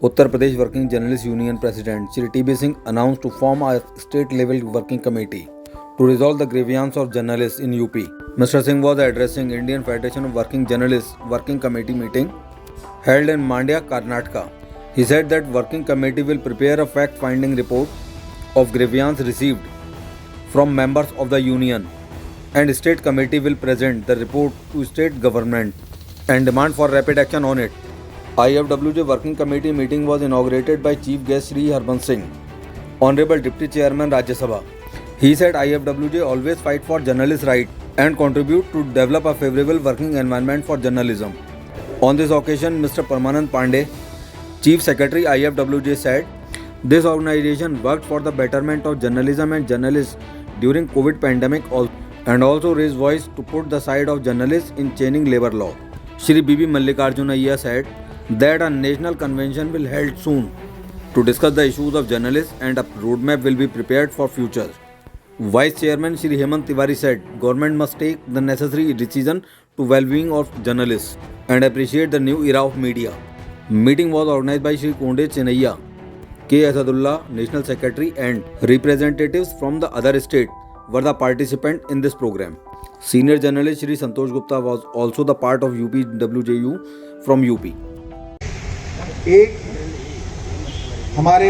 Uttar Pradesh Working Journalists Union President Shri T.B. Singh announced to form a state-level working committee to resolve the grievance of journalists in UP. Mr. Singh was addressing Indian Federation of Working Journalists Working Committee meeting held in Mandya, Karnataka. He said that working committee will prepare a fact-finding report of grievance received from members of the union, and state committee will present the report to state government and demand for rapid action on it. IFWJ Working Committee meeting was inaugurated by Chief Guest Shri Harbansh Singh, Honorable Deputy Chairman Rajya Sabha. He said IFWJ always fight for journalists' rights and contribute to develop a favorable working environment for journalism. On this occasion, Mr. Parmanand Pandey, Chief Secretary IFWJ said, this organization worked for the betterment of journalism and journalists during COVID pandemic and also raised voice to put the side of journalists in changing labor law. Shri B.B. Mallikarjun Aiyya said that a national convention will held soon to discuss the issues of journalists and a roadmap will be prepared for future. Vice Chairman Shri Hemant Tiwari said government must take the necessary decision to well-being of journalists and appreciate the new era of media. Meeting was organized by Shri Konde Chenaiya, K. Asadullah, National Secretary, and representatives from the other state were the participants in this program. Senior journalist Shri Santosh Gupta was also the part of UPWJU from UP. एक हमारे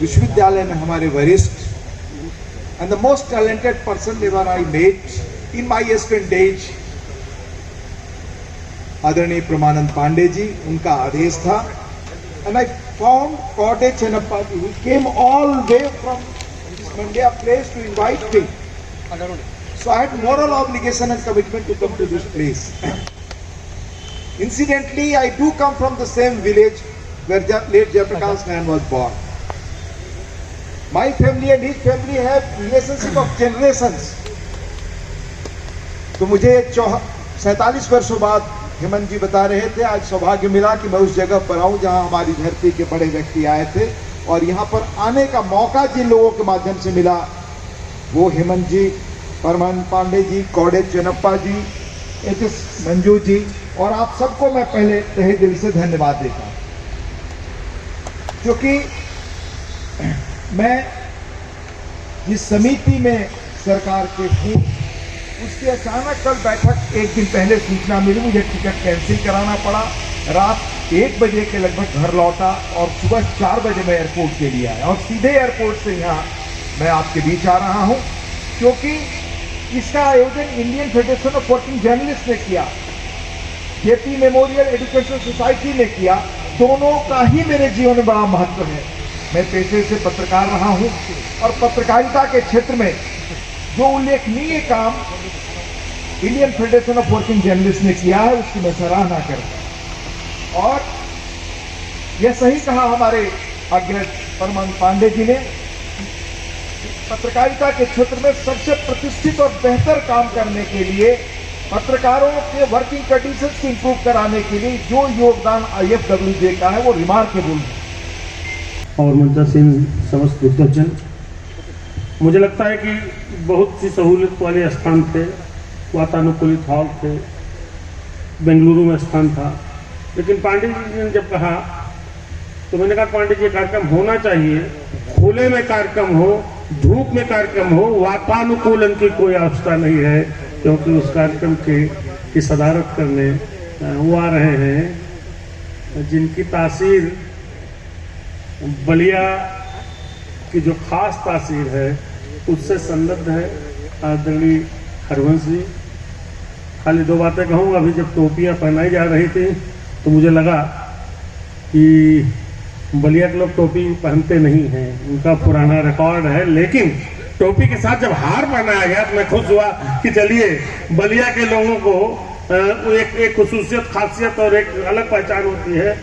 विश्वविद्यालय में हमारे वरिष्ठ and the most talented person ever I met in my student age, आदरणीय परमानंद पांडे जी, उनका आदेश था, and I found Kode Chenappa who came all the way from this Mandya place to invite me. So I had moral obligation and commitment to come to this place. Incidentally, I do come from the same village where late Jayaprakash Nayan was born. My family and his family have relationship of generations. तो मुझे 47 वर्षों बाद हेमंत जी बता रहे थे, आज सौभाग्य मिला कि मैं उस जगह पर आऊं जहां हमारी धरती के बड़े व्यक्ति आए थे, और यहां पर आने का मौका जिन लोगों के माध्यम से मिला वो हेमंत जी, परमानंद पांडे जी, कौड़े चेन्नप्पा जी, एच.एस. मंजू जी, और आप सबको मैं पहले तहे दिल से धन्यवाद देता हूं, क्योंकि मैं जिस समिति में सरकार के हूँ उसकी अचानक कल बैठक एक दिन पहले सूचना मिली, मुझे टिकट कैंसिल कराना पड़ा, रात 1 बजे के लगभग घर लौटा और सुबह 4 बजे मैं एयरपोर्ट के लिए आया और सीधे एयरपोर्ट से यहाँ मैं आपके बीच आ रहा हूँ, क्योंकि इसका आयोजन Indian federation of working journalist ने किया, जेपी मेमोरियल एजुकेशन सोसाइटी ने किया। दोनों का ही मेरे जीवन में बड़ा महत्व है। मैं पेशे से पत्रकार रहा हूं और पत्रकारिता के क्षेत्र में जो उल्लेखनीय काम Indian federation of working journalist ने किया है उसकी मैं सराहना करता हूं। और यह सही कहा हमारे अग्रज परमानंद पांडे जी ने, पत्रकारिता के क्षेत्र में सबसे प्रतिष्ठित और बेहतर काम करने के लिए, पत्रकारों के वर्किंग कंडीशंस को इंप्रूव कराने के लिए जो योगदान IFWJ का है वो रिमार्केबल है। और मंचा सिंह समस्त विद्वजन, मुझे लगता है कि बहुत सी सहूलियत वाले स्थान थे, वातानुकूलित हॉल थे, बेंगलुरु में स्थान था, लेकिन पांडे जी ने जब कहा तो मैंने कहा पांडे जी कार्यक्रम होना चाहिए, खुले में कार्यक्रम हो, धूप में कार्यक्रम हो, वातानुकूलन की कोई आवश्यकता नहीं है, क्योंकि उस कार्यक्रम की सदारत करने वो आ रहे हैं जिनकी तासीर बलिया की जो खास तासीर है उससे संलग्न है। आदरणीय हरवंश जी, खाली 2 बातें कहूँगा। अभी जब टोपियाँ पहनाई जा रही थी तो मुझे लगा कि बलिया के लोग टोपी पहनते नहीं हैं, उनका पुराना रिकॉर्ड है, लेकिन टोपी के साथ जब हार पहनाया गया तो मैं खुश हुआ कि चलिए बलिया के लोगों को एक खुसूसियत, खासियत और एक अलग पहचान होती है,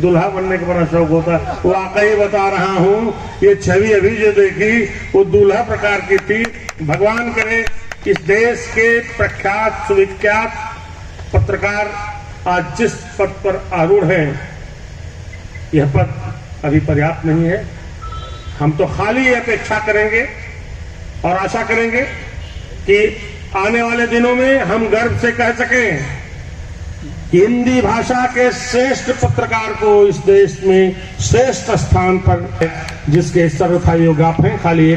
दुल्हा बनने का बड़ा शौक होता है। वाकई बता रहा हूँ, ये छवि अभी जो देखी वो दूल्हा प्रकार की थी। भगवान करे इस देश के प्रख्यात सुविख्यात पत्रकार आज जिस पद पर आरूढ़ हैं, यह पद अभी पर्याप्त नहीं है। हम तो खाली अपेक्षा करेंगे और आशा करेंगे कि आने वाले दिनों में हम गर्व से कह सकें हिंदी भाषा के श्रेष्ठ पत्रकार को इस देश में श्रेष्ठ स्थान पर जिसके सर्वथा योग्य आप हैं, खाली